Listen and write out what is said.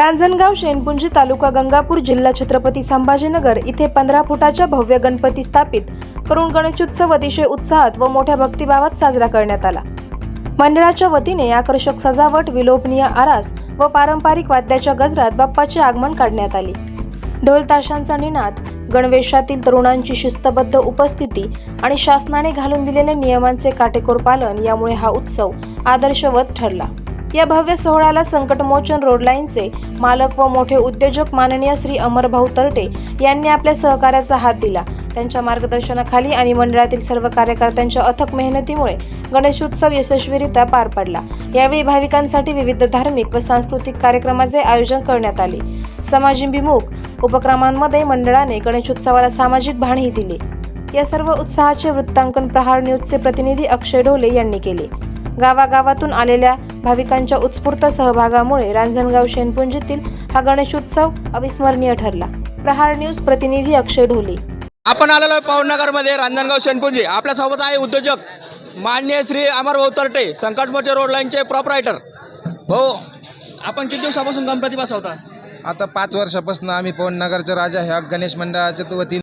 रांजणगाव शेनपुंजी तालुका गंगापूर जिल्हा छत्रपती संभाजीनगर इथे 15 फुटाच्या भव्य गणपती स्थापित करून गणेशोत्सव अतिशय उत्साहात व मोठ्या भक्तिभावात साजरा करण्यात आला। मंडळाच्या वतीने आकर्षक सजावट, विलोभनीय आरास व पारंपरिक वाद्याच्या गजरात बाप्पाचे आगमन करण्यात आले। ढोल ताशांचा निनाद, गणवेशातील तरुणांची शिस्तबद्ध उपस्थिती आणि शासनाने घालून दिलेल्या नियमांचे काटेकोर पालन यामुळे हा उत्सव आदर्शवत ठरला। या भव्य सोहळ्याला संकटमोचन रोडलाईनचे मालक व मोठे उद्योजक माननीय श्री अमरभाऊ तरटे यांनी आपल्या सहकार्याचा हात दिला। त्यांच्या मार्गदर्शनाखाली आणि मंडळातील सर्व कार्यकर्त्यांच्या अथक मेहनतीमुळे गणेशोत्सव यशस्वीरित्या पार पडला। यावेळी भाविकांसाठी विविध धार्मिक व सांस्कृतिक कार्यक्रमाचे आयोजन करण्यात आले। समाजाभिमुख उपक्रमांमध्ये मंडळाने गणेशोत्सवाला सामाजिक बाणही दिले। या सर्व उत्साहाचे वृत्तांकन प्रहार न्यूजचे प्रतिनिधी अक्षय ढोले यांनी केले। गावागावातून आलेल्या भाविकांच्या उत्स्फूर्त सहभागामुळे रांजणगाव शेनपुंजीतील हा गणेशोत्सव अविस्मरणीय ठरला। प्रहार न्यूज प्रतिनिधी अक्षय ढोले। आपण आलेलो पवननगर मध्ये रांजणगाव शेनपुंजी। आपल्या सोबत आहे उद्योजक माननीय श्री अमरभाऊ तरटे, संकटमोचन रोड लाईनचे प्रॉपरायटर। भाऊ, आपण किती दिवसापासून गणपती बसवता? आता 5 वर्षापासून आम्ही पवननगरच्या राजा ह्या गणेश मंडळाच्या वतीने